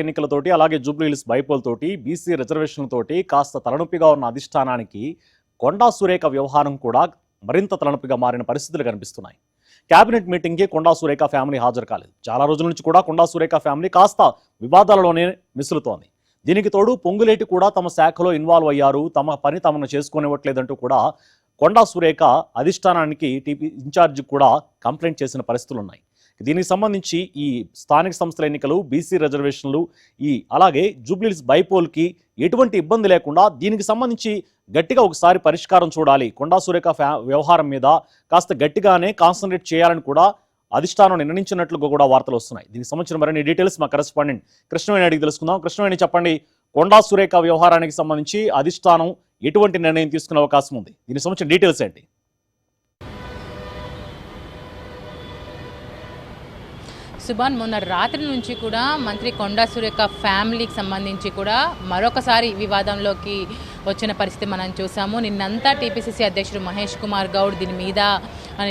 ఎన్నికలతోటి అలాగే జూబ్లీహిల్స్ బైపోల్తోటి బీసీ రిజర్వేషన్లతోటి కాస్త తలనొప్పిగా ఉన్న అధిష్టానానికి కొండా సురేఖ వ్యవహారం కూడా మరింత తలనొప్పిగా మారిన పరిస్థితులు కనిపిస్తున్నాయి. కేబినెట్ మీటింగ్కి కొండా సురేఖ ఫ్యామిలీ హాజరు కాలేదు. చాలా రోజుల నుంచి కూడా కొండా సురేఖ ఫ్యామిలీ కాస్త వివాదాలలోనే మిసులుతోంది. దీనికి తోడు పొంగులేటి కూడా తమ శాఖలో ఇన్వాల్వ్ అయ్యారు, తమ పని తమను చేసుకునివ్వట్లేదంటూ కూడా కొండా సురేఖ అధిష్టానానికి టీపీ ఇన్ఛార్జి కూడా కంప్లైంట్ చేసిన పరిస్థితులు ఉన్నాయి. దీనికి సంబంధించి ఈ స్థానిక సంస్థల ఎన్నికలు, బీసీ రిజర్వేషన్లు, అలాగే జూబ్లీహిల్స్ బైపోల్కి ఎటువంటి ఇబ్బంది లేకుండా దీనికి సంబంధించి గట్టిగా ఒకసారి పరిష్కారం చూడాలి, కొండా సురేఖ వ్యవహారం మీద కాస్త గట్టిగానే కాన్సన్ట్రేట్ చేయాలని కూడా అధిష్టానం నిర్ణయించినట్లుగా కూడా వార్తలు వస్తున్నాయి. దీనికి సంబంధించిన మరిన్ని డీటెయిల్స్ మా కరెస్పాండెంట్ కృష్ణవేణి అడిగి తెలుసుకుందాం. కృష్ణవేణి, చెప్పండి, కొండా సురేఖ వ్యవహారానికి సంబంధించి అధిష్టానం ఎటువంటి నిర్ణయం తీసుకునే అవకాశం ఉంది? దీనికి సంబంధించిన డీటెయిల్స్ ఏంటి? సుభాన్, మొన్న రాత్రి నుంచి కూడా మంత్రి కొండా సురేఖ ఫ్యామిలీకి సంబంధించి కూడా మరొకసారి వివాదంలోకి వచ్చిన పరిస్థితి మనం చూసాము. నిన్నంతా టీపీసీసీ అధ్యక్షుడు మహేష్ కుమార్ గౌడ్ దీని మీద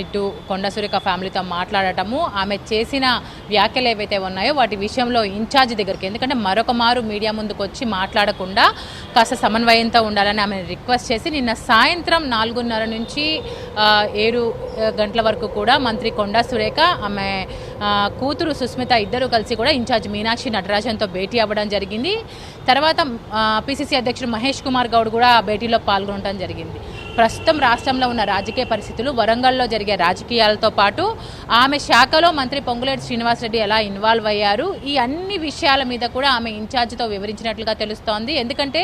ఇటు కొండా సురేఖ ఫ్యామిలీతో మాట్లాడటము, ఆమె చేసిన వ్యాఖ్యలు ఏవైతే ఉన్నాయో వాటి విషయంలో ఇన్ఛార్జ్ దగ్గరికి, ఎందుకంటే మరొక మారు మీడియా ముందుకు వచ్చి మాట్లాడకుండా కాస్త సమన్వయంతో ఉండాలని ఆమె రిక్వెస్ట్ చేసి నిన్న సాయంత్రం 4:30 నుంచి 7 గంటల వరకు కూడా మంత్రి కొండా సురేఖ, ఆమె కూతురు సుస్మిత ఇద్దరు కలిసి కూడా ఇన్ఛార్జ్ మీనాక్షి నటరాజన్తో భేటీ అవ్వడం జరిగింది. తర్వాత పీసీసీ అధ్యక్షుడు మహేష్ కుమార్ గౌడ్ కూడా ఆ భేటీలో పాల్గొనడం జరిగింది. ప్రస్తుతం రాష్ట్రంలో ఉన్న రాజకీయ పరిస్థితులు, వరంగల్లో జరిగే రాజకీయాలతో పాటు ఆమె శాఖలో మంత్రి పొంగులేటి శ్రీనివాసరెడ్డి ఎలా ఇన్వాల్వ్ అయ్యారు, ఈ అన్ని విషయాల మీద కూడా ఆమె ఇన్ఛార్జితో వివరించినట్లుగా తెలుస్తోంది. ఎందుకంటే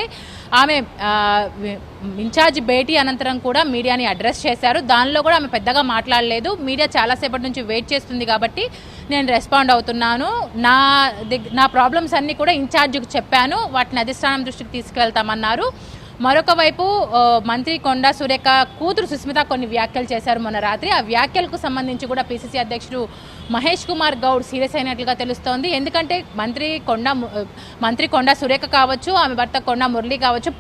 ఆమె ఇన్ఛార్జ్ భేటీ అనంతరం కూడా మీడియాని అడ్రస్ చేశారు. దానిలో కూడా ఆమె పెద్దగా మాట్లాడలేదు. మీడియా చాలాసేపటి నుంచి వెయిట్ చేస్తుంది కాబట్టి నేను రెస్పాండ్ అవుతున్నాను, నా ప్రాబ్లమ్స్ అన్నీ కూడా ఇన్ఛార్జికి చెప్పాను, వాటిని అధిష్టానం దృష్టికి తీసుకువెళ్తామన్నారు. మరొక వైపు మంత్రి కొండా సురేఖ కూతురు సుస్మిత కొన్ని వ్యాఖ్యలు చేశారు మొన్న రాత్రి. ఆ వ్యాఖ్యలకు సంబంధించి కూడా పీసీసీ అధ్యక్షుడు మహేష్ కుమార్ గౌడ్ సీరియస్ అయినట్లుగా తెలుస్తోంది. ఎందుకంటే మంత్రి కొండా సురేఖ కావచ్చు, ఆమె భర్త కొండా మురళి కావచ్చు,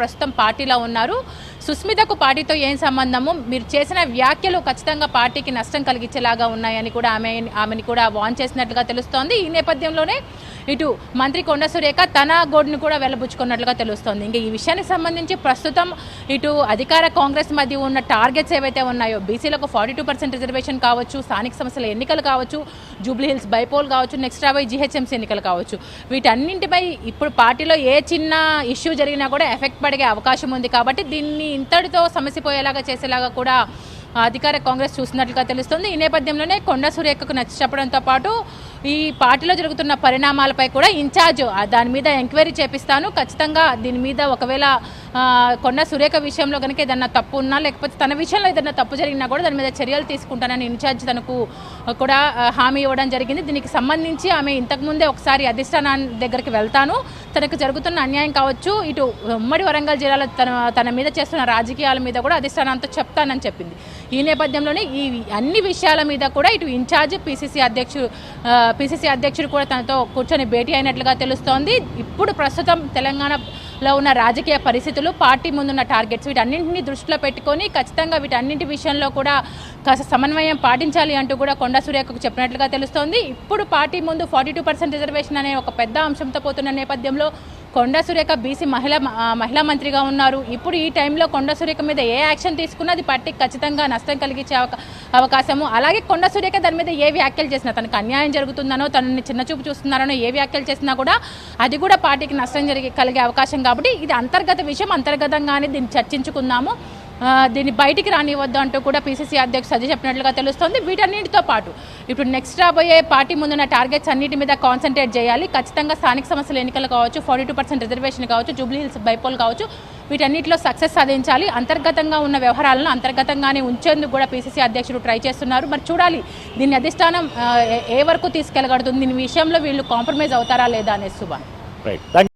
ప్రస్తుతం పార్టీలో ఉన్నారు. సుస్మితకు పార్టీతో ఏం సంబంధము, మీరు చేసిన వ్యాఖ్యలు ఖచ్చితంగా పార్టీకి నష్టం కలిగించేలాగా ఉన్నాయని కూడా ఆమెని కూడా వార్న్ చేసినట్లుగా తెలుస్తోంది. ఈ నేపథ్యంలోనే ఇటు మంత్రి కొండా సురేఖ తన గోడును కూడా వెళ్ళబుచ్చుకున్నట్లుగా తెలుస్తోంది. ఇంకా ఈ విషయానికి సంబంధించి ప్రస్తుతం ఇటు అధికార కాంగ్రెస్ మధ్య ఉన్న టార్గెట్స్ ఏవైతే ఉన్నాయో, బీసీలకు 42% రిజర్వేషన్ కావచ్చు, స్థానిక సంస్థల ఎన్నికలు కావచ్చు, జూబ్లీహిల్స్ బైపోల్ కావచ్చు, నెక్స్ట్ రాబోయే జీహెచ్ఎంసీ ఎన్నికలు కావచ్చు, వీటన్నింటిపై ఇప్పుడు పార్టీలో ఏ చిన్న ఇష్యూ జరిగినా కూడా ఎఫెక్ట్ పడే అవకాశం ఉంది. కాబట్టి దీన్ని ఇంతటితో సమసిపోయేలాగా చేసేలాగా కూడా అధికార కాంగ్రెస్ చూసినట్లుగా తెలుస్తుంది. ఈ నేపథ్యంలోనే కొండా సురేఖకు నచ్చ చెప్పడంతో పాటు ఈ పార్టీలో జరుగుతున్న పరిణామాలపై కూడా ఇన్ఛార్జ్ దాని మీద ఎంక్వైరీ చేపిస్తాను, ఖచ్చితంగా దీని మీద ఒకవేళ కొండా సురేఖ విషయంలో కనుక ఏదన్నా తప్పు ఉన్నా, లేకపోతే తన విషయంలో ఏదన్నా తప్పు జరిగినా కూడా దాని మీద చర్యలు తీసుకుంటానని ఇన్ఛార్జ్ తనకు కూడా హామీ ఇవ్వడం జరిగింది. దీనికి సంబంధించి ఆమె ఇంతకుముందే ఒకసారి అధిష్టానాన్ని దగ్గరికి వెళ్తాను, తనకు జరుగుతున్న అన్యాయం కావచ్చు, ఇటు ఉమ్మడి వరంగల్ జిల్లాలో తన మీద చేస్తున్న రాజకీయాల మీద కూడా అధిష్టానంతో చెప్తానని చెప్పింది. ఈ నేపథ్యంలోనే ఈ అన్ని విషయాల మీద కూడా ఇటు ఇన్ఛార్జ్ పీసీసీ అధ్యక్షుడు కూడా తనతో కూర్చొని భేటీ అయినట్లుగా తెలుస్తోంది. ఇప్పుడు ప్రస్తుతం తెలంగాణలో ఉన్న రాజకీయ పరిస్థితులు, పార్టీ ముందున్న టార్గెట్స్, వీటన్నింటినీ దృష్టిలో పెట్టుకొని ఖచ్చితంగా వీటన్నింటి విషయంలో కూడా కాస్త సమన్వయం పాటించాలి అంటూ కూడా కొండా సురేఖకు చెప్పినట్లుగా తెలుస్తోంది. ఇప్పుడు పార్టీ ముందు 42% రిజర్వేషన్ అనే ఒక పెద్ద అంశంతో పోతున్న నేపథ్యంలో కొండా సురేఖ బీసీ మహిళా మంత్రిగా ఉన్నారు. ఇప్పుడు ఈ టైంలో కొండా సురేఖ మీద ఏ యాక్షన్ తీసుకున్నా అది పార్టీకి ఖచ్చితంగా నష్టం కలిగించే అవకాశము. అలాగే కొండా సురేఖ దాని మీద ఏ వ్యాఖ్యలు చేసినా, తనకు అన్యాయం జరుగుతుందనో, తనని చిన్నచూపు చూస్తున్నారనో ఏ వ్యాఖ్యలు చేసినా కూడా అది కూడా పార్టీకి నష్టం కలిగే అవకాశం. కాబట్టి ఇది అంతర్గత విషయం, అంతర్గతంగానే దీన్ని చర్చించుకుందాము, దీన్ని బయటికి రానివ్వద్దు అంటూ కూడా పీసీసీ అధ్యక్షుడు సజ్జ చెప్పినట్లుగా తెలుస్తోంది. వీటన్నిటితో పాటు ఇప్పుడు నెక్స్ట్ రాబోయే పార్టీ ముందున్న టార్గెట్స్ అన్నిటి మీద కాన్సన్ట్రేట్ చేయాలి. ఖచ్చితంగా స్థానిక సమస్యల ఎన్నికలు కావచ్చు, 42% రిజర్వేషన్ కావచ్చు, జూబ్లీహిల్స్ బైపోల్ కావచ్చు, వీటన్నిటిలో సక్సెస్ సాధించాలి. అంతర్గతంగా ఉన్న వ్యవహారాలను అంతర్గతంగానే ఉంచేందుకు కూడా పీసీసీ అధ్యక్షుడు ట్రై చేస్తున్నారు. మరి చూడాలి దీన్ని అధిష్టానం ఏ వరకు తీసుకెళ్లగలుగుతుంది, దీని విషయంలో వీళ్ళు కాంప్రమైజ్ అవుతారా లేదా అనేది. శుభ.